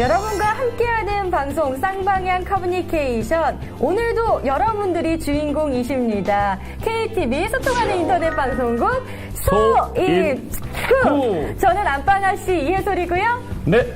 여러분과 함께하는 방송 쌍방향 커뮤니케이션, 오늘도 여러분들이 주인공이십니다. KTV 소통하는 인터넷 방송국 소입구. 저는 안방아씨 이혜솔이고요. 네.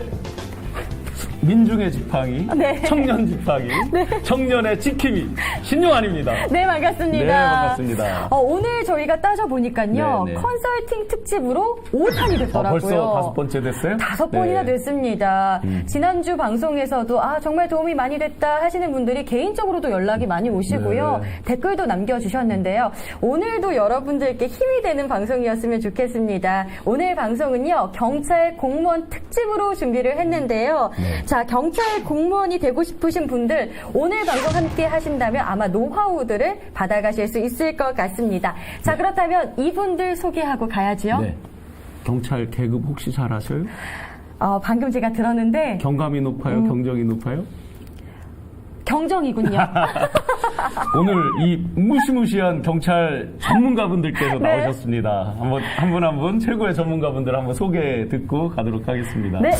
민중의 지팡이, 네. 청년 지팡이, 네. 청년의 지킴이 신용환입니다. 네, 반갑습니다. 네, 반갑습니다. 오늘 저희가 따져보니까요, 네, 네. 컨설팅 특집으로 5탄이 됐더라고요. 벌써 5번째 됐어요? 5번이나 네. 됐습니다. 지난주 방송에서도 정말 도움이 많이 됐다 하시는 분들이 개인적으로도 연락이 많이 오시고요. 네. 댓글도 남겨주셨는데요. 오늘도 여러분들께 힘이 되는 방송이었으면 좋겠습니다. 오늘 방송은요, 경찰 공무원 특집으로 준비를 했는데요. 네. 자, 경찰 공무원이 되고 싶으신 분들 오늘 방송 함께 하신다면 아마 노하우들을 받아가실 수 있을 것 같습니다. 자, 그렇다면 이분들 소개하고 가야지요. 네. 경찰 계급 혹시 잘 아셔요? 방금 제가 들었는데 경감이 높아요? 경정이 높아요? 경정이군요. 오늘 이 무시무시한 경찰 전문가분들께서 네. 나오셨습니다. 한번 한 분 최고의 전문가분들 한번 소개 듣고 가도록 하겠습니다. 네.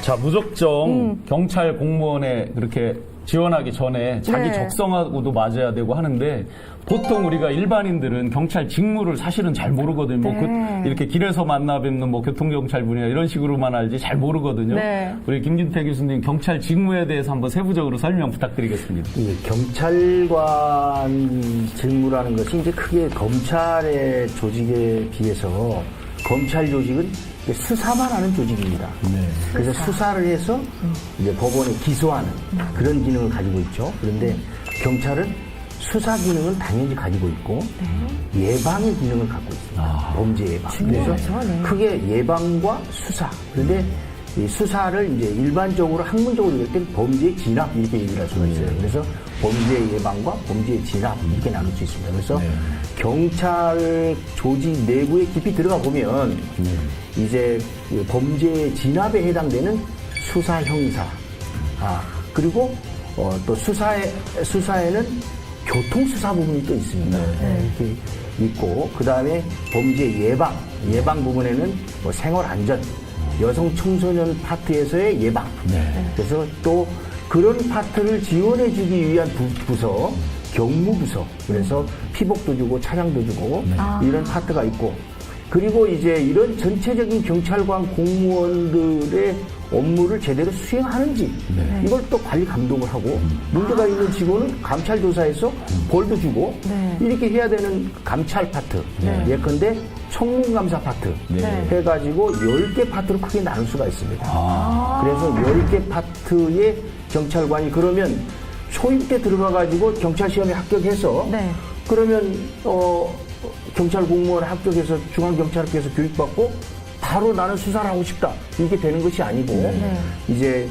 자, 무적정 경찰 공무원에 그렇게 지원하기 전에 자기 네. 적성하고도 맞아야 되고 하는데 보통 우리가 일반인들은 경찰 직무를 사실은 잘 모르거든요. 네. 뭐 이렇게 길에서 만나 뵙는 뭐 교통경찰분이나 이런 식으로만 알지 잘 모르거든요. 네. 우리 김진태 교수님 경찰 직무에 대해서 한번 세부적으로 설명 부탁드리겠습니다. 이 경찰관 직무라는 것이 이제 크게 검찰의 조직에 비해서 검찰 조직은 수사만 하는 조직입니다. 네. 그래서 수사를 해서 이제 법원에 기소하는 그런 기능을 가지고 있죠. 그런데 경찰은 수사 기능은 당연히 가지고 있고 예방의 기능을 갖고 있습니다. 범죄 예방. 그래서 네. 크게 예방과 수사. 그런데 이 수사를 이제 일반적으로 학문적으로 얘기할 땐 범죄 진압 이렇게 얘기를 할 수가 있어요. 그래서 범죄 예방과 범죄 진압 이렇게 나눌 수 있습니다. 그래서 경찰 조직 내부에 깊이 들어가 보면 이제 그 범죄 진압에 해당되는 수사 형사, 그리고 또 수사에는 교통 수사 부분이 또 있습니다. 이렇게 있고 그 다음에 범죄 예방 부분에는 뭐 생활 안전, 여성 청소년 파트에서의 예방. 그래서 또 그런 파트를 지원해주기 위한 부서, 경무부서. 그래서 피복도 주고 차량도 주고 이런 파트가 있고. 그리고 이제 이런 전체적인 경찰관 공무원들의 업무를 제대로 수행하는지 이걸 또 관리 감독을 하고 문제가 있는 직원은 감찰 조사해서 벌도 주고 이렇게 해야 되는 감찰 파트 예컨대 청문감사 파트 해가지고 10개 파트로 크게 나눌 수가 있습니다. 그래서 10개 파트의 경찰관이 그러면 초임 때 들어가가지고 경찰 시험에 합격해서 그러면 경찰 공무원 합격해서 중앙경찰학교에서 교육받고 바로 나는 수사를 하고 싶다 이게 되는 것이 아니고 이제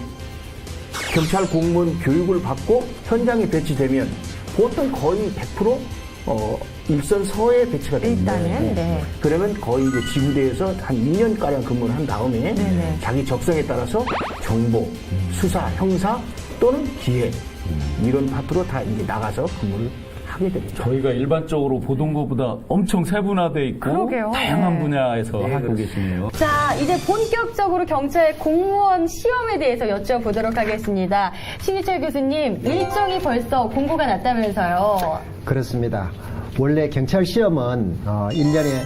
경찰 공무원 교육을 받고 현장에 배치되면 보통 거의 100% 일선 서에 배치가 됩니다. 일단은, 그러면 거의 이제 지구대에서 한 2년가량 근무를 한 다음에 자기 적성에 따라서 정보, 수사, 형사 또는 기획 이런 파트로 다 이제 나가서 근무를 하게 됩니다. 저희가 일반적으로 보던 것보다 엄청 세분화되어 있고 그러게요. 다양한 네. 분야에서 하고 계시네요. 자, 이제 본격적으로 경찰 공무원 시험에 대해서 여쭤보도록 하겠습니다. 신희철 교수님, 일정이 벌써 공고가 났다면서요. 그렇습니다. 원래 경찰 시험은 1년에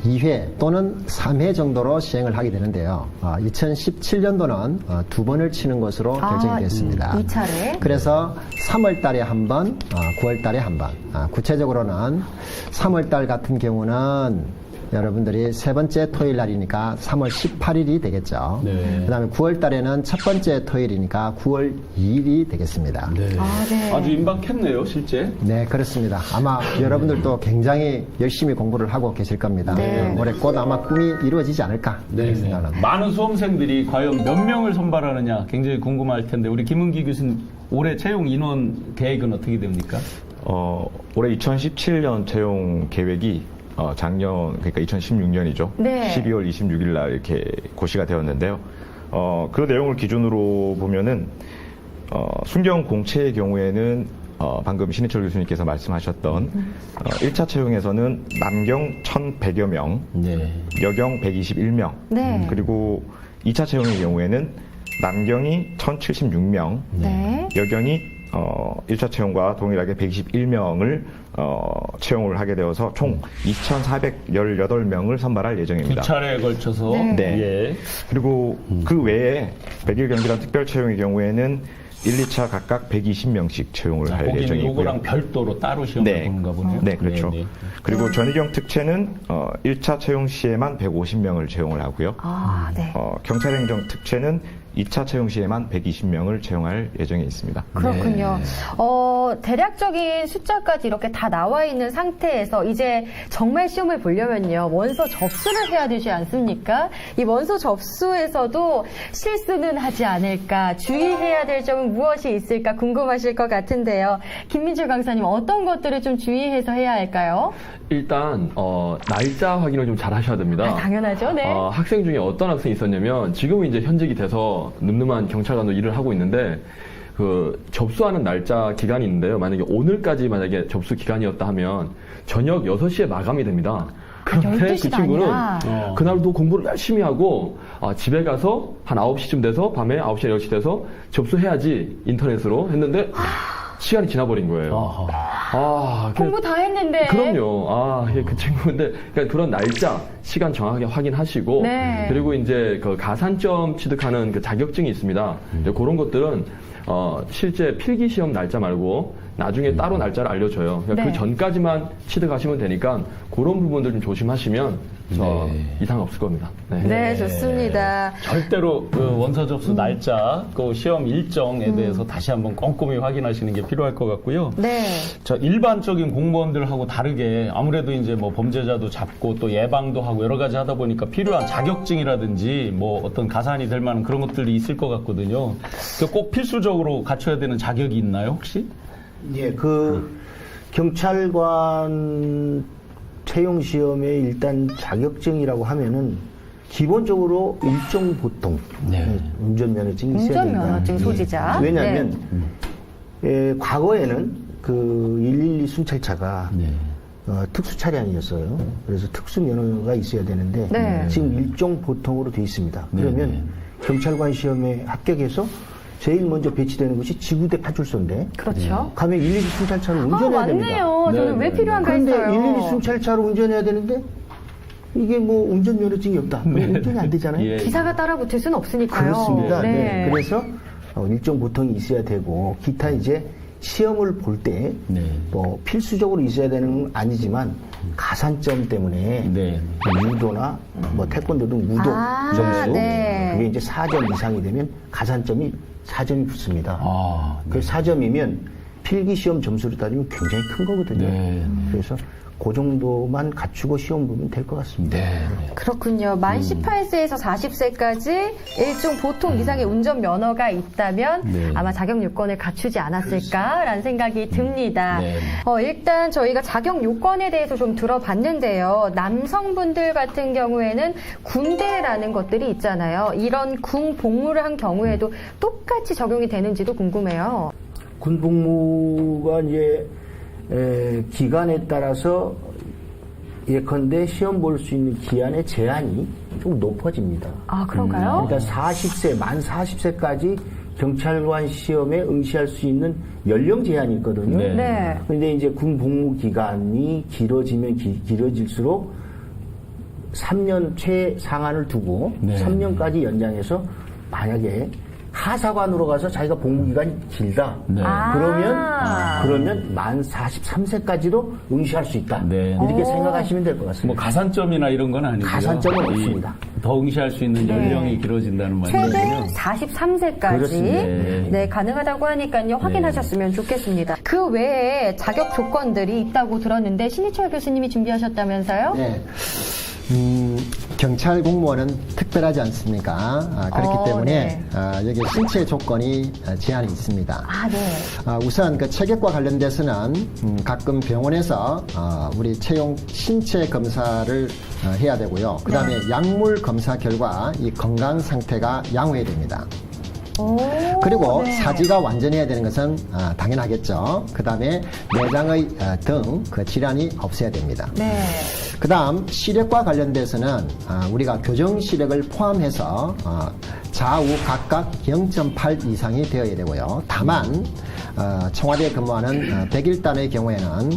2회 또는 3회 정도로 시행을 하게 되는데요. 2017년도는 2번을 치는 것으로 결정이 됐습니다. 2차례. 그래서 3월 달에 한 번, 9월 달에 한 번. 구체적으로는 3월 달 같은 경우는 여러분들이 세 번째 토요일 날이니까 3월 18일이 되겠죠. 네. 그 다음에 9월 달에는 첫 번째 토요일이니까 9월 2일이 되겠습니다. 네. 네. 아주 임박했네요, 실제. 네, 그렇습니다. 아마 여러분들도 굉장히 열심히 공부를 하고 계실 겁니다. 올해 곧 아마 꿈이 이루어지지 않을까 생각합니다. 많은 수험생들이 과연 몇 명을 선발하느냐 굉장히 궁금할 텐데 우리 김은기 교수님 올해 채용 인원 계획은 어떻게 됩니까? 올해 2017년 채용 계획이 작년 그러니까 2016년이죠. 네. 12월 26일 날 이렇게 고시가 되었는데요. 그 내용을 기준으로 보면은 순경 공채의 경우에는 방금 신희철 교수님께서 말씀하셨던 1차 채용에서는 남경 1,100여 명, 네. 여경 121명, 네. 그리고 2차 채용의 경우에는 남경이 1,076명, 네. 여경이 1차 채용과 동일하게 121명을 채용을 하게 되어서 총 2,418명을 선발할 두 예정입니다. 차례에 걸쳐서. 네. 네. 예. 그리고 그 외에 100일 경기단 특별 채용의 경우에는 1, 2차 각각 120명씩 채용을 할 거기는 예정이고요. 요거랑 별도로 따로 시험을 네. 보는가 보네요. 네, 그렇죠. 네, 네. 그리고 전희경 특채는 1차 채용 시에만 150명을 채용을 하고요. 아, 네. 경찰행정 특채는 2차 채용 시에만 120명을 채용할 예정에 있습니다. 그렇군요. 대략적인 숫자까지 이렇게 다 나와 있는 상태에서 이제 정말 시험을 보려면요. 원서 접수를 해야 되지 않습니까? 이 원서 접수에서도 실수는 하지 않을까, 주의해야 될 점은 무엇이 있을까 궁금하실 것 같은데요. 김민철 강사님, 어떤 것들을 좀 주의해서 해야 할까요? 일단 날짜 확인을 좀 잘 하셔야 됩니다. 아, 당연하죠. 네. 학생 중에 어떤 학생이 있었냐면 지금은 이제 현직이 돼서 늠름한 경찰관으로 일을 하고 있는데 그 접수하는 날짜 기간이 있는데요. 만약에 오늘까지 만약에 접수 기간이었다 하면 저녁 6시에 마감이 됩니다. 그런데 그 12시가 친구는 아니라. 그날도 공부를 열심히 하고 집에 가서 한 9시쯤 돼서 밤에 9시, 10시 돼서 접수해야지 인터넷으로 했는데 시간이 지나버린 거예요. 공부 다 했는데. 그럼요. 그 친구인데, 그러니까 그런 날짜, 시간 정확하게 확인하시고, 네. 그리고 이제 그 가산점 취득하는 그 자격증이 있습니다. 이제 그런 것들은, 실제 필기 시험 날짜 말고, 나중에 따로 날짜를 알려줘요. 그러니까 네. 그 전까지만 취득하시면 되니까, 그런 부분들 좀 조심하시면, 이상 없을 겁니다. 네, 좋습니다. 절대로 그 원서 접수 날짜, 그 시험 일정에 대해서 다시 한번 꼼꼼히 확인하시는 게 필요할 것 같고요. 네. 자, 일반적인 공무원들하고 다르게 아무래도 이제 뭐 범죄자도 잡고 또 예방도 하고 여러 가지 하다 보니까 필요한 자격증이라든지 뭐 어떤 가산이 될 만한 그런 것들이 있을 것 같거든요. 꼭 필수적으로 갖춰야 되는 자격이 있나요, 혹시? 예, 경찰관 채용 시험에 일단 자격증이라고 하면은 기본적으로 일종 보통 운전면허증이 있어야 된다. 운전면허증 소지자. 왜냐하면 과거에는 그 112 순찰차가 특수 차량이었어요. 그래서 특수 면허가 있어야 되는데 네. 지금 일종 보통으로 돼 있습니다. 그러면 경찰관 시험에 합격해서 제일 먼저 배치되는 것이 지구대 파출소인데 그렇죠. 가면 112 순찰차를 운전해야 됩니다. 맞네요. 저는 왜 필요한가 그런데 했어요. 112 순찰차로 운전해야 되는데 이게 뭐 운전면허증이 없다. 그럼 운전이 안 되잖아요. 예. 기사가 따라 붙을 수는 없으니까요. 그렇습니다. 네. 네. 그래서 일정 보통이 있어야 되고 기타 이제 시험을 볼 때 뭐 필수적으로 있어야 되는 건 아니지만 가산점 때문에 유도나 뭐 태권도 등 무도 점수 네. 그게 이제 4점 이상이 되면 가산점이 4점이 붙습니다. 그 4점이면 필기 시험 점수로 따지면 굉장히 큰 거거든요. 그래서 그 정도만 갖추고 시험 보면 될 것 같습니다. 그렇군요. 만 18세에서 40세까지 일종 보통 이상의 운전 면허가 있다면 아마 자격 요건을 갖추지 않았을까라는 생각이 듭니다. 일단 저희가 자격 요건에 대해서 좀 들어봤는데요. 남성분들 같은 경우에는 군대라는 것들이 있잖아요. 이런 군 복무를 한 경우에도 똑같이 적용이 되는지도 궁금해요. 군 복무가 이제 기간에 따라서 예컨대 시험 볼 수 있는 기한의 제한이 좀 높아집니다. 아, 그런가요? 그러니까 40세, 만 40세까지 경찰관 시험에 응시할 수 있는 연령 제한이 있거든요. 네. 그런데 이제 군 복무 기간이 길어지면 길어질수록 3년 최상한을 두고 3년까지 연장해서 만약에 하사관으로 가서 자기가 복무기간이 길다. 그러면 만 43세까지도 응시할 수 있다. 이렇게 생각하시면 될 것 같습니다. 뭐 가산점이나 이런 건 아니고요. 가산점은 없습니다. 더 응시할 수 있는 연령이 길어진다는 최대 말이거든요. 43세까지 그렇습니다. 가능하다고 하니까요. 확인하셨으면 좋겠습니다. 그 외에 자격 조건들이 있다고 들었는데 신희철 교수님이 준비하셨다면서요? 네. 경찰 공무원은 특별하지 않습니까? 그렇기 때문에 여기 신체 조건이 제한이 있습니다. 우선 그 체격과 관련돼서는 가끔 병원에서 우리 채용 신체 검사를 해야 되고요. 그 다음에 약물 검사 결과 이 건강 상태가 양호해야 됩니다. 그리고 네. 사지가 완전해야 되는 것은 당연하겠죠. 그 다음에 내장의 등 그 질환이 없어야 됩니다. 네. 그 다음 시력과 관련돼서는 우리가 교정 시력을 포함해서 좌우 각각 0.8 이상이 되어야 되고요. 다만 청와대에 근무하는 101단의 경우에는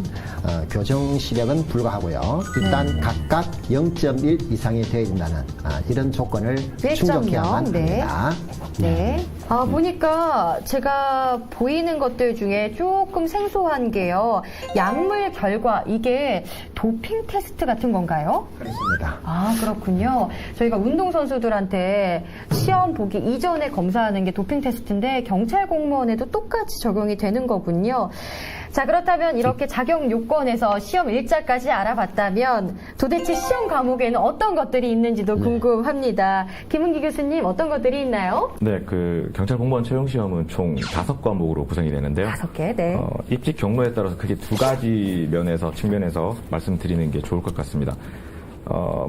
교정 시력은 불가하고요. 일단 각각 0.1 이상이 되어야 된다는 이런 조건을 1.0, 충족해야만 합니다. 네. 보니까 제가 보이는 것들 중에 조금 생소한 게요. 약물 결과, 이게 도핑 테스트 같은 건가요? 그렇습니다. 그렇군요. 저희가 운동선수들한테 시험 보기 이전에 검사하는 게 도핑 테스트인데 경찰 공무원에도 똑같이 적용이 되는 거군요. 자, 그렇다면 이렇게 자격 요건에서 시험 일자까지 알아봤다면 도대체 시험 과목에는 어떤 것들이 있는지도 궁금합니다. 김은기 교수님, 어떤 것들이 있나요? 네, 그 경찰 공무원 채용 시험은 총 5과목으로 구성이 되는데요. 5개, 네. 입직 경로에 따라서 크게 두 가지 측면에서 말씀드리는 게 좋을 것 같습니다.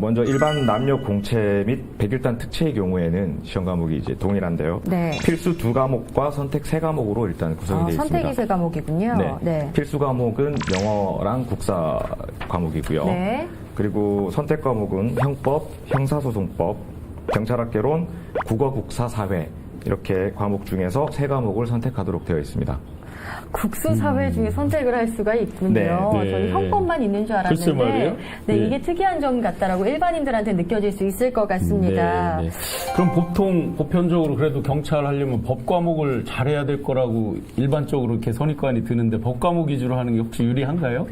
먼저 일반 남녀 공채 및 101단 특채의 경우에는 시험 과목이 이제 동일한데요. 네. 필수 2과목과 선택 3과목으로 일단 구성이 되어 있습니다. 선택이 3과목이군요. 네. 네. 필수 과목은 영어랑 국사 과목이고요. 네. 그리고 선택 과목은 형법, 형사소송법, 경찰학개론, 국어, 국사, 사회 이렇게 과목 중에서 3과목을 선택하도록 되어 있습니다. 국수사회 중에 선택을 할 수가 있군요. 네, 네. 저희 형법만 있는 줄 글쎄 알았는데 말이에요. 네, 네. 이게 특이한 점 같다라고 일반인들한테 느껴질 수 있을 것 같습니다. 네, 네. 그럼 보편적으로 그래도 경찰 하려면 법 과목을 잘해야 될 거라고 일반적으로 이렇게 선입관이 드는데 법 과목 위주로 하는 게 혹시 유리한가요?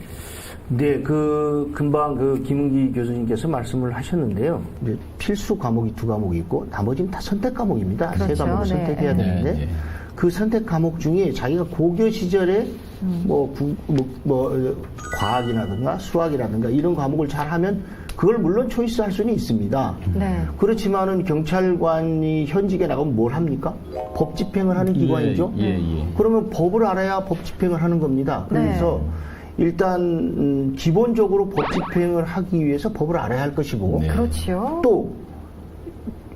네, 금방 김은기 교수님께서 말씀을 하셨는데요. 이제 필수 과목이 2과목이 있고 나머지는 다 선택 과목입니다. 그렇죠. 3과목을 네. 선택해야 되는데 네. 그 선택 과목 중에 자기가 고교 시절에 과학이라든가 수학이라든가 이런 과목을 잘하면 그걸 물론 초이스할 수는 있습니다. 네. 그렇지만은 경찰관이 현직에 나가면 뭘 합니까? 법 집행을 하는 기관이죠. 예. 그러면 법을 알아야 법 집행을 하는 겁니다. 그래서 일단 기본적으로 법 집행을 하기 위해서 법을 알아야 할 것이고 네. 그렇죠. 또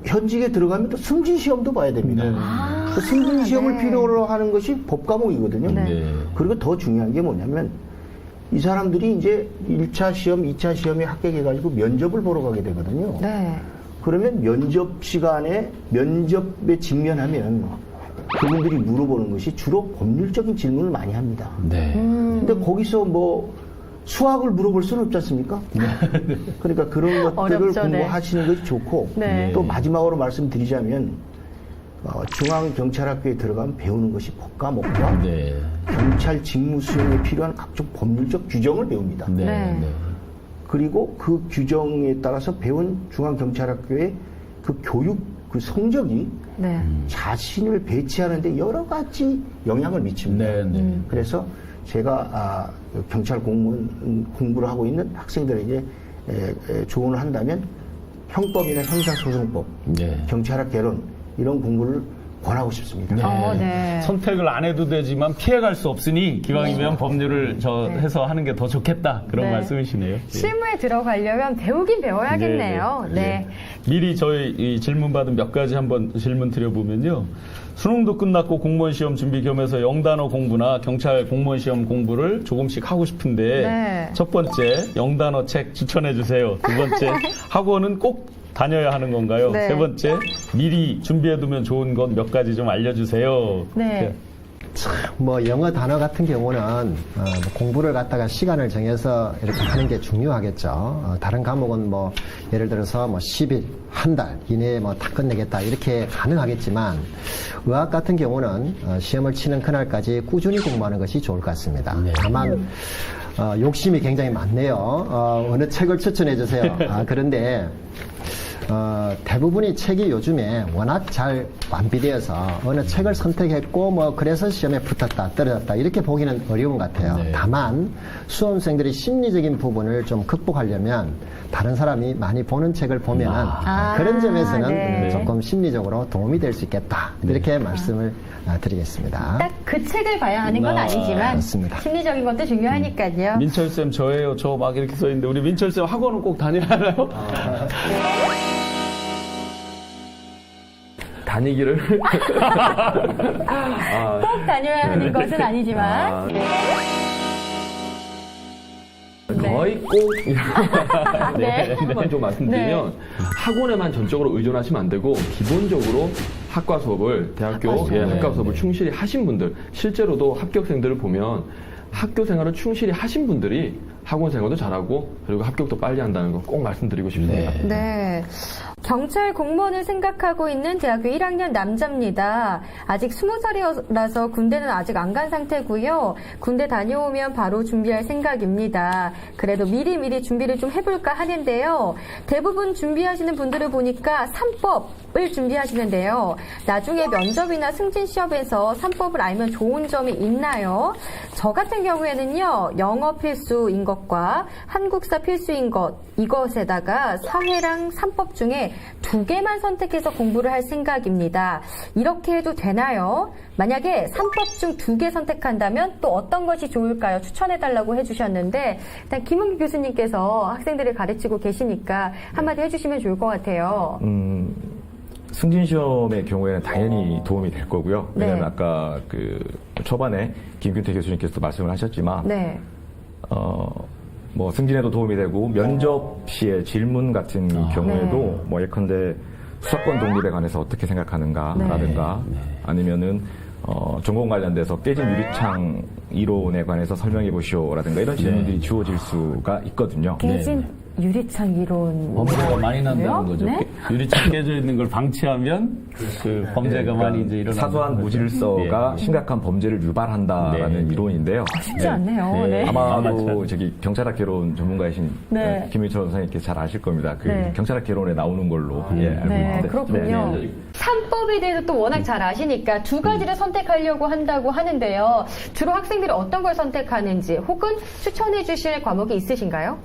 현직에 들어가면 또 승진 시험도 봐야 됩니다. 그 승진 시험을 필요로 하는 것이 법 과목이거든요. 네. 그리고 더 중요한 게 뭐냐면 이 사람들이 이제 1차 시험, 2차 시험에 합격해가지고 면접을 보러 가게 되거든요. 네. 그러면 면접 시간에 면접에 직면하면 그분들이 물어보는 것이 주로 법률적인 질문을 많이 합니다. 네. 근데 거기서 수학을 물어볼 수는 없지 않습니까? 그러니까 그런 것들을 어렵죠, 공부하시는 것이 좋고 네. 또 마지막으로 말씀드리자면 중앙경찰학교에 들어가면 배우는 것이 법 과목과 네. 경찰 직무 수행에 필요한 각종 법률적 규정을 배웁니다. 네. 네. 네. 그리고 그 규정에 따라서 배운 중앙경찰학교의 그 교육 그 성적이 네. 자신을 배치하는데 여러 가지 영향을 미칩니다. 네. 그래서 제가 경찰 공무원 공부를 하고 있는 학생들에게 조언을 한다면 형법이나 형사소송법, 네. 경찰학 개론 이런 공부를 권하고 싶습니다. 네. 선택을 안 해도 되지만 피해갈 수 없으니 기왕이면 법률을 해서 하는 게 더 좋겠다 그런 네. 말씀이시네요. 실무에 들어가려면 배우긴 배워야겠네요. 네. 미리 저희 이 질문 받은 몇 가지 한번 질문 드려보면요. 수능도 끝났고 공무원 시험 준비 겸해서 영단어 공부나 경찰 공무원 시험 공부를 조금씩 하고 싶은데 네. 첫 번째 영단어 책 추천해 주세요. 두 번째 학원은 꼭 다녀야 하는 건가요? 네. 세 번째 미리 준비해두면 좋은 것 몇 가지 좀 알려주세요. 네. 영어 단어 같은 경우는 공부를 갖다가 시간을 정해서 이렇게 하는 게 중요하겠죠. 다른 과목은 예를 들어서 10일, 한 달 이내에 다 끝내겠다 이렇게 가능하겠지만 의학 같은 경우는 시험을 치는 그날까지 꾸준히 공부하는 것이 좋을 것 같습니다. 다만 욕심이 굉장히 많네요. 어느 책을 추천해 주세요. 그런데 대부분의 책이 요즘에 워낙 잘 완비되어서 어느 책을 선택했고 그래서 시험에 붙었다 떨어졌다 이렇게 보기는 어려운 것 같아요. 네. 다만 수험생들이 심리적인 부분을 좀 극복하려면 다른 사람이 많이 보는 책을 보면은 그런 점에서는 네. 조금 심리적으로 도움이 될 수 있겠다 이렇게 말씀을 드리겠습니다. 딱 그 책을 봐야 하는 건 아니지만 그렇습니다. 심리적인 것도 중요하니까요. 민철쌤 저예요. 저 막 이렇게 써있는데 우리 민철쌤 학원은 꼭 다녀야 하나요? 다니기를 꼭 다녀야 하는 것은 아니지만. 거의 꼭 네. 한번 좀 말씀드리면 학원에만 전적으로 의존하시면 안 되고 기본적으로 학과 수업을 대학교 학과 수업을 충실히 하신 분들 실제로도 합격생들을 보면 학교 생활을 충실히 하신 분들이 학원 생활도 잘하고 그리고 합격도 빨리 한다는 거 꼭 말씀드리고 싶습니다. 네. 경찰 공무원을 생각하고 있는 대학교 1학년 남자입니다. 아직 20살이라서 군대는 아직 안 간 상태고요. 군대 다녀오면 바로 준비할 생각입니다. 그래도 미리 준비를 좀 해볼까 하는데요. 대부분 준비하시는 분들을 보니까 3법을 준비하시는데요. 나중에 면접이나 승진 시험에서 3법을 알면 좋은 점이 있나요? 저 같은 경우에는요. 영어 필수인 것과 한국사 필수인 것 이것에다가 사회랑 3법 중에 2개만 선택해서 공부를 할 생각입니다. 이렇게 해도 되나요? 만약에 3법 중 2개 선택한다면 또 어떤 것이 좋을까요? 추천해달라고 해주셨는데 일단 김은기 교수님께서 학생들을 가르치고 계시니까 한마디 해주시면 좋을 것 같아요. 승진시험의 경우에는 당연히 도움이 될 거고요. 왜냐하면 네. 아까 그 초반에 김균태 교수님께서도 말씀을 하셨지만 네. 뭐 승진에도 도움이 되고 면접 시에 질문 같은 경우에도 뭐 예컨대 수사권 독립에 관해서 어떻게 생각하는가라든가 아니면은 전공 관련돼서 깨진 유리창 이론에 관해서 설명해 보시오라든가 이런 질문들이 주어질 수가 있거든요. 깨진 유리창 이론. 범죄가 많이 난다는 거죠. 네? 유리창 깨져 있는 걸 방치하면 그 범죄가 많이 이제 일어나는 사소한 거죠. 무질서가 심각한 범죄를 유발한다라는 이론인데요. 쉽지 않네요. 네. 아마도 저기 경찰학 개론 전문가이신 네. 김민철 선생님께서 잘 아실 겁니다. 그 네. 경찰학 개론에 나오는 걸로 알고 네, 있는데. 그렇군요. 네. 3법에 대해서 또 워낙 잘 아시니까 2가지를 선택하려고 한다고 하는데요. 주로 학생들이 어떤 걸 선택하는지 혹은 추천해 주실 과목이 있으신가요?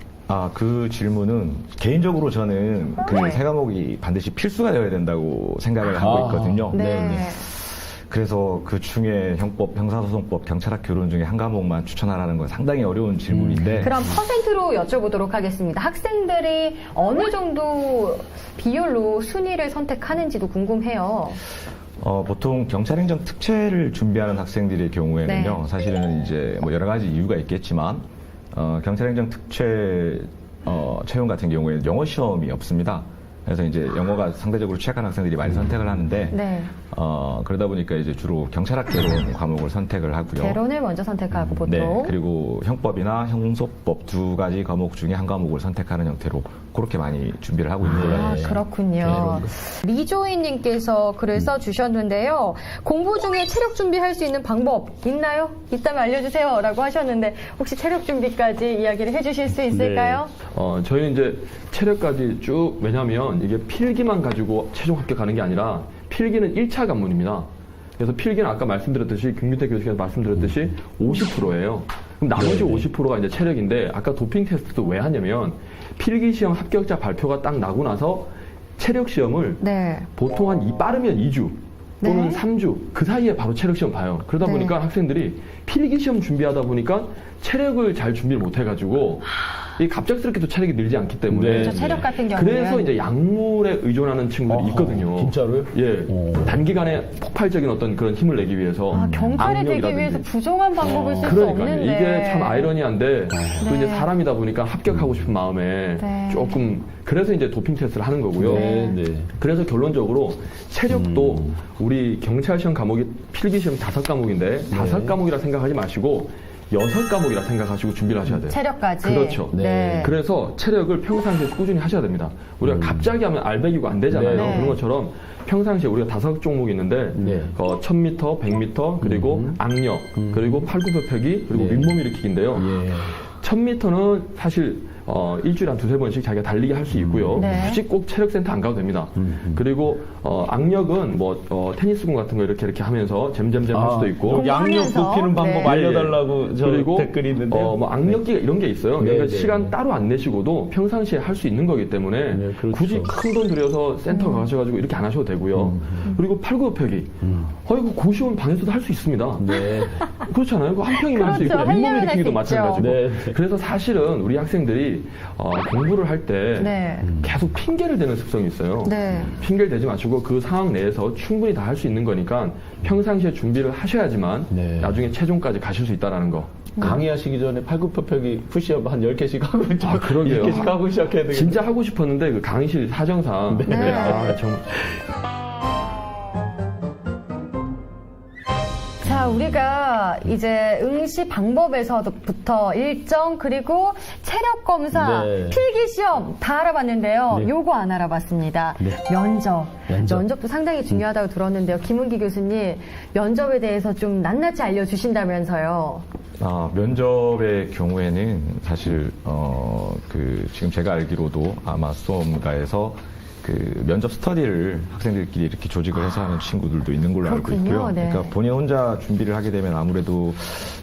그 질문은 개인적으로 저는 그 네. 세 과목이 반드시 필수가 되어야 된다고 생각을 하고 있거든요. 네. 그래서 그 중에 형법, 형사소송법, 경찰학 교론 중에 한 과목만 추천하라는 건 상당히 어려운 질문인데. 그럼 퍼센트로 여쭤보도록 하겠습니다. 학생들이 어느 정도 비율로 순위를 선택하는지도 궁금해요. 보통 경찰행정 특채를 준비하는 학생들의 경우에는요, 네. 사실은 이제 뭐 여러 가지 이유가 있겠지만, 경찰행정 특채 채용 같은 경우에는 영어 시험이 없습니다. 그래서 이제 영어가 상대적으로 취약한 학생들이 많이 선택을 하는데, 네. 그러다 보니까 이제 주로 경찰학 개론 과목을 선택을 하고요. 개론을 먼저 선택하고 보통. 네, 그리고 형법이나 형소법 2가지 과목 중에 한 과목을 선택하는 형태로 그렇게 많이 준비를 하고 있는 걸로 알고 있습니다. 그렇군요. 리조이님께서 글을 써주셨는데요. 공부 중에 체력 준비할 수 있는 방법 있나요? 있다면 알려주세요. 라고 하셨는데 혹시 체력 준비까지 이야기를 해주실 수 있을까요? 저희는 이제 체력까지 쭉 왜냐하면 이게 필기만 가지고 최종 합격하는 게 아니라 필기는 1차 관문입니다. 그래서 필기는 아까 말씀드렸듯이 김균태 교수께서 말씀드렸듯이 50%예요. 그럼 나머지 50%가 이제 체력인데 아까 도핑 테스트도 왜 하냐면 필기 시험 합격자 발표가 딱 나고 나서 체력 시험을 네. 보통 빠르면 2주 또는 네. 3주 그 사이에 바로 체력 시험 봐요. 그러다 네. 보니까 학생들이 필기 시험 준비하다 보니까 체력을 잘 준비를 못 해가지고 이 갑작스럽게 또 체력이 늘지 않기 때문에 그렇죠. 체력 같은 경우는. 그래서 이제 약물에 의존하는 친구들이 있거든요. 진짜로요? 예. 단기간에 폭발적인 어떤 그런 힘을 내기 위해서. 경찰이 되기 악력이라든지. 위해서 부정한 방법을 쓸 수 그러니까요. 없는데. 이게 참 아이러니한데 또 이제 네. 사람이다 보니까 합격하고 싶은 마음에 네. 조금 그래서 이제 도핑 테스트를 하는 거고요. 네. 그래서 결론적으로 체력도 우리 경찰 시험 과목이 필기 시험 5과목인데 5과목이라 생각하지 마시고 6과목이라 생각하시고 준비를 하셔야 돼요. 체력까지. 그렇죠. 네. 그래서 체력을 평상시에 꾸준히 하셔야 됩니다. 우리가 갑자기 하면 알배기고 안 되잖아요. 네. 그런 것처럼 평상시에 우리가 5종목이 있는데 네. 1000m, 100m, 그리고 악력, 그리고 팔굽혀펴기, 그리고 네. 윗몸 일으키기인데요. 1000m는 사실 일주일에 한 2-3번씩 자기가 달리기 할 수 있고요. 네. 굳이 꼭 체력센터 안 가도 됩니다. 그리고 악력은 뭐 테니스공 같은 거 이렇게 하면서 잼잼잼 할 수도 있고 양력 공부하면서. 높이는 방법 네. 알려달라고 저 그리고 댓글이 있는데요. 뭐 악력기가 이런 게 있어요. 네, 그러니까 네, 시간 네. 따로 안 내시고도 평상시에 할 수 있는 거기 때문에 네, 그렇죠. 굳이 큰 돈 들여서 센터 가셔가지고 이렇게 안 하셔도 되고요. 그리고 팔굽혀펴기. 이거 고시원 방에서도 할 수 있습니다. 네. 그렇잖아요. 그 한 평이면 할 수 있고 그렇죠. 한 윗몸 명은 일으키기도 할수 있죠. 마찬가지고. 네. 그래서 사실은 우리 학생들이 학생들이 공부를 할 때 네. 계속 핑계를 대는 습성이 있어요. 네. 핑계를 대지 마시고 그 상황 내에서 충분히 다 할 수 있는 거니까 평상시에 준비를 하셔야지만 네. 나중에 최종까지 가실 수 있다는 거. 강의하시기 전에 팔굽혀펴기 푸시업 한 10개씩 하고 그러게요. 10개씩 하고 시작해야 되겠네요. 진짜 하고 싶었는데 그 강의실 사정상 네. 정말 자, 우리가 이제 응시 방법에서부터 일정 그리고 체력 검사, 네. 필기 시험 다 알아봤는데요. 네. 요거 안 알아봤습니다. 네. 면접. 면접. 면접도 상당히 중요하다고 들었는데요. 김은기 교수님, 면접에 대해서 좀 낱낱이 알려주신다면서요. 면접의 경우에는 사실 지금 제가 알기로도 아마 수험가에서 그 면접 스터디를 학생들끼리 이렇게 조직을 해서 하는 친구들도 있는 걸로 알고 그렇군요. 있고요. 네. 그러니까 본인 혼자 준비를 하게 되면 아무래도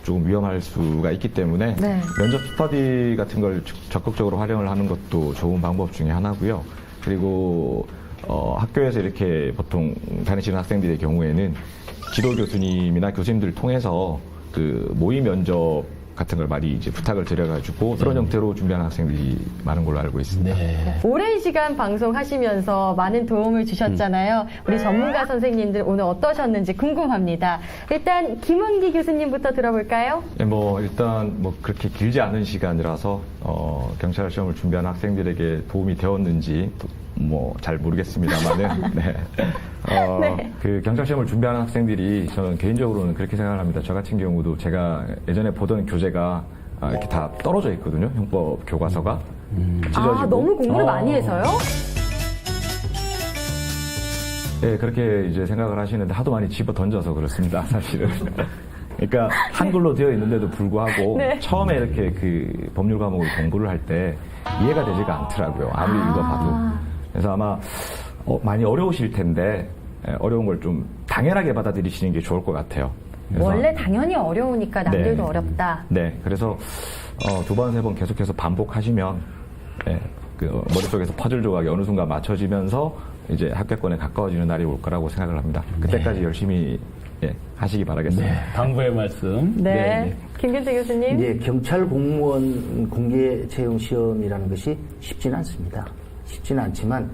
조금 위험할 수가 있기 때문에 네. 면접 스터디 같은 걸 적극적으로 활용을 하는 것도 좋은 방법 중에 하나고요. 그리고 학교에서 이렇게 보통 다니시는 학생들의 경우에는 지도 교수님이나 교수님들을 통해서 그 모의 면접 같은 걸 많이 이제 부탁을 드려가지고 그런 형태로 준비하는 학생들이 많은 걸로 알고 있습니다. 네. 오랜 시간 방송하시면서 많은 도움을 주셨잖아요. 우리 전문가 선생님들 오늘 어떠셨는지 궁금합니다. 일단 김은기 교수님부터 들어볼까요? 네, 일단 그렇게 길지 않은 시간이라서 경찰 시험을 준비하는 학생들에게 도움이 되었는지 잘 모르겠습니다만은 네. 그 경찰 시험을 준비하는 학생들이 저는 개인적으로는 그렇게 생각을 합니다. 저 같은 경우도 제가 예전에 보던 교재가 이렇게 다 떨어져 있거든요. 형법 교과서가 찢어지고. 너무 공부를 많이 해서요? 네, 그렇게 이제 생각을 하시는데 하도 많이 집어 던져서 그렇습니다, 사실은. 그러니까 한글로 되어 있는데도 불구하고 네. 처음에 이렇게 그 법률 과목을 공부를 할 때 이해가 되지가 않더라고요. 아무리 읽어봐도. 그래서 아마 많이 어려우실 텐데 어려운 걸 좀 당연하게 받아들이시는 게 좋을 것 같아요. 그래서 원래 당연히 어려우니까 남들도 네. 어렵다. 네, 그래서 두 번, 세 번 계속해서 반복하시면 그 머릿속에서 퍼즐 조각이 어느 순간 맞춰지면서 이제 합격권에 가까워지는 날이 올 거라고 생각을 합니다. 그때까지 열심히 하시기 바라겠습니다. 네. 당부의 말씀. 네. 김균태 교수님. 이제 경찰 공무원 공개 채용 시험이라는 것이 쉽지는 않습니다. 쉽지는 않지만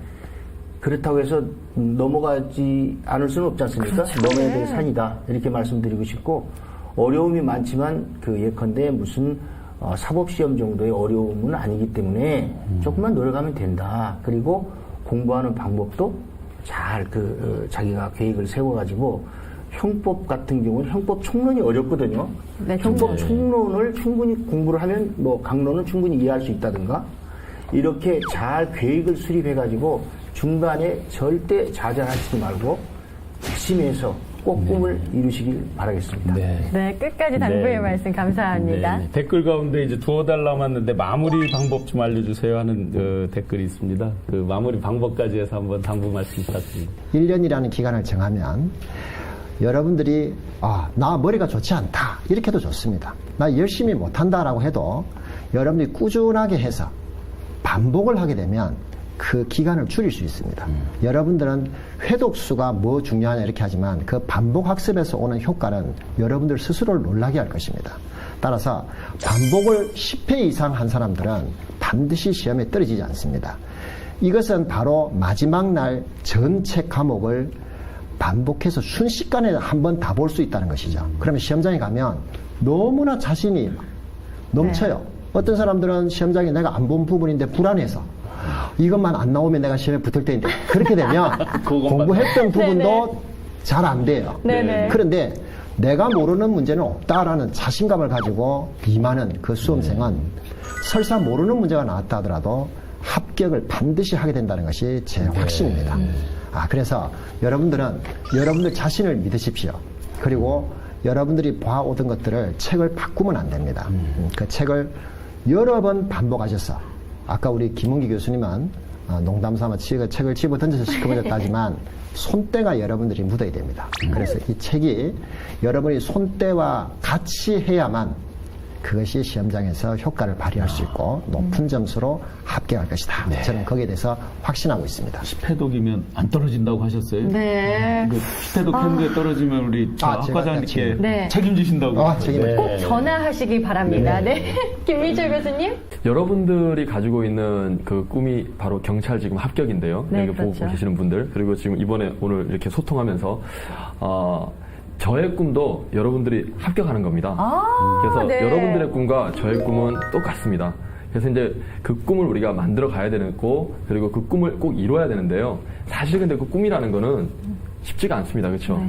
그렇다고 해서 넘어가지 않을 수는 없지 않습니까? 그렇죠. 넘어야 네. 될 산이다 이렇게 말씀드리고 싶고 어려움이 많지만 그 예컨대 무슨 사법시험 정도의 어려움은 아니기 때문에 조금만 노력하면 된다. 그리고 공부하는 방법도 잘 자기가 계획을 세워가지고 형법 같은 경우는 형법 총론이 어렵거든요. 네, 형법 총론을 충분히 공부를 하면 강론은 충분히 이해할 수 있다든가 이렇게 잘 계획을 수립해가지고 중간에 절대 좌절하시지 말고 열심히 해서 꼭 꿈을 이루시길 바라겠습니다. 네, 끝까지 당부의 말씀 감사합니다. 네. 댓글 가운데 이제 두어 달 남았는데 마무리 방법 좀 알려주세요 하는 댓글이 있습니다. 그 마무리 방법까지 해서 한번 당부 말씀 부탁드립니다. 1년이라는 기간을 정하면 여러분들이 나 머리가 좋지 않다 이렇게 해도 좋습니다. 나 열심히 못한다라고 해도 여러분들이 꾸준하게 해서 반복을 하게 되면 그 기간을 줄일 수 있습니다. 여러분들은 회독수가 뭐 중요하냐 이렇게 하지만 그 반복 학습에서 오는 효과는 여러분들 스스로를 놀라게 할 것입니다. 따라서 반복을 10회 이상 한 사람들은 반드시 시험에 떨어지지 않습니다. 이것은 바로 마지막 날 전체 과목을 반복해서 순식간에 한 번 다 볼 수 있다는 것이죠. 그러면 시험장에 가면 너무나 자신이 넘쳐요. 어떤 사람들은 시험장에 내가 안 본 부분인데 불안해서 이것만 안 나오면 내가 시험에 붙을 텐데 그렇게 되면 공부했던 부분도 잘 안 돼요. 네네. 그런데 내가 모르는 문제는 없다라는 자신감을 가지고 임하는 그 수험생은 설사 모르는 문제가 나왔다 하더라도 합격을 반드시 하게 된다는 것이 제 확신입니다. 그래서 여러분들은 여러분들 자신을 믿으십시오. 그리고 여러분들이 봐오던 것들을 책을 바꾸면 안 됩니다. 그 책을 여러 번 반복하셔서 아까 우리 김은기 교수님은 농담 삼아 책을 집어 던져서 시커머졌다지만 손때가 여러분들이 묻어야 됩니다. 그래서 이 책이 여러분이 손때와 같이 해야만 그것이 시험장에서 효과를 발휘할 수 있고 높은 점수로 합격할 것이다. 저는 거기에 대해서 확신하고 있습니다. 10회독이면 안 떨어진다고 하셨어요? 네. 그 10회독 캠프에 떨어지면 우리 학과장님께 네. 책임지신다고. 책임을 꼭 전화하시기 바랍니다. 네. 김민철 교수님. 여러분들이 가지고 있는 그 꿈이 바로 경찰 지금 합격인데요. 네, 여기 그렇죠. 보고 계시는 분들 그리고 지금 이번에 오늘 이렇게 소통하면서 저의 꿈도 여러분들이 합격하는 겁니다. 그래서 네. 여러분들의 꿈과 저의 꿈은 똑같습니다. 그래서 이제 그 꿈을 우리가 만들어 가야 되고 그리고 그 꿈을 꼭 이뤄야 되는데요. 사실 근데 그 꿈이라는 거는 쉽지가 않습니다. 그렇죠?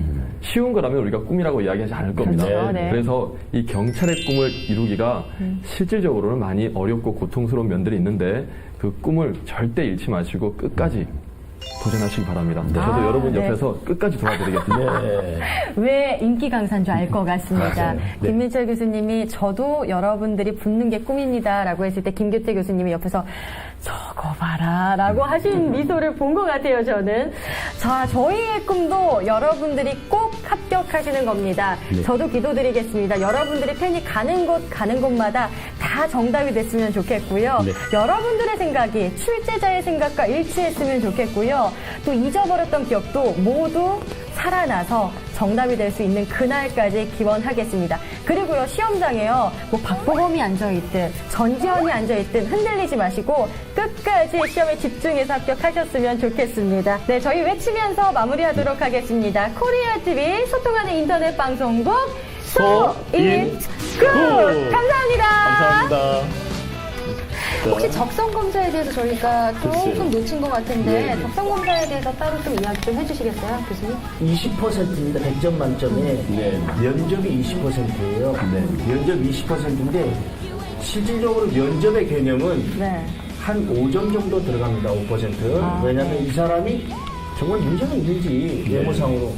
쉬운 거라면 우리가 꿈이라고 이야기하지 않을 겁니다. 그렇죠, 네. 그래서 이 경찰의 꿈을 이루기가 실질적으로는 많이 어렵고 고통스러운 면들이 있는데 그 꿈을 절대 잃지 마시고 끝까지 도전하시기 바랍니다. 저도 여러분 옆에서 끝까지 도와드리겠습니다. 왜 인기 강사인 줄 알 것 같습니다. 네. 김민철 교수님이 저도 여러분들이 붙는 게 꿈입니다 라고 했을 때 김규태 교수님이 옆에서 저거 봐라 라고 하신 미소를 본 것 같아요, 저는. 자, 저희의 꿈도 여러분들이 꼭 합격하시는 겁니다. 저도 기도드리겠습니다. 여러분들이 펜이 가는 곳마다 다 정답이 됐으면 좋겠고요. 여러분들의 생각이 출제자의 생각과 일치했으면 좋겠고요. 또 잊어버렸던 기억도 모두 살아나서 정답이 될 수 있는 그날까지 기원하겠습니다. 그리고요, 시험장에요, 뭐 박보검이 앉아있든 전지현이 앉아있든 흔들리지 마시고 끝까지 시험에 집중해서 합격하셨으면 좋겠습니다. 네, 저희 외치면서 마무리하도록 하겠습니다. 코리아 TV 소통하는 인터넷 방송국 소인굿! 감사합니다. 감사합니다. 혹시 적성검사에 대해서 저희가 조금 놓친 것 같은데 적성검사에 대해서 따로 좀 이야기 좀 해주시겠어요, 교수님? 20%입니다. 100점 만점에 면접이 20%예요. 면접 20%인데 실질적으로 면접의 개념은 네. 한 5점 정도 들어갑니다. 5%. 왜냐하면 이 사람이 정말 문제가 있는지 외모상으로.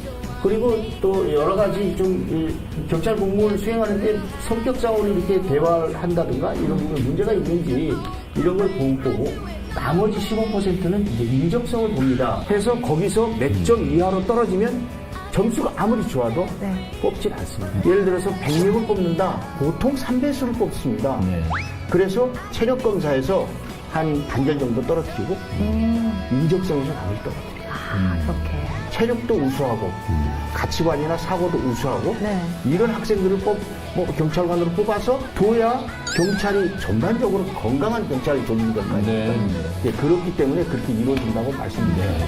그리고 또 여러 가지 좀 경찰 공무원을 수행하는데 성격상으로 이렇게 대화를 한다든가 이런 부분에 문제가 있는지 이런 걸 보고 나머지 15%는 이제 인정성을 봅니다. 해서 거기서 몇 점 이하로 떨어지면 점수가 아무리 좋아도 뽑질 않습니다. 예를 들어서 100명을 뽑는다. 보통 3배수를 뽑습니다. 그래서 체력 검사에서 한 반절 정도 떨어뜨리고 인적성에서 나올 것 같아요. 그렇게. 체력도 우수하고 가치관이나 사고도 우수하고 네. 이런 학생들을 경찰관으로 뽑아서 둬야 경찰이 전반적으로 건강한 경찰이 되는 것 같아요. 그렇기 때문에 그렇게 이루어진다고 말씀드려요.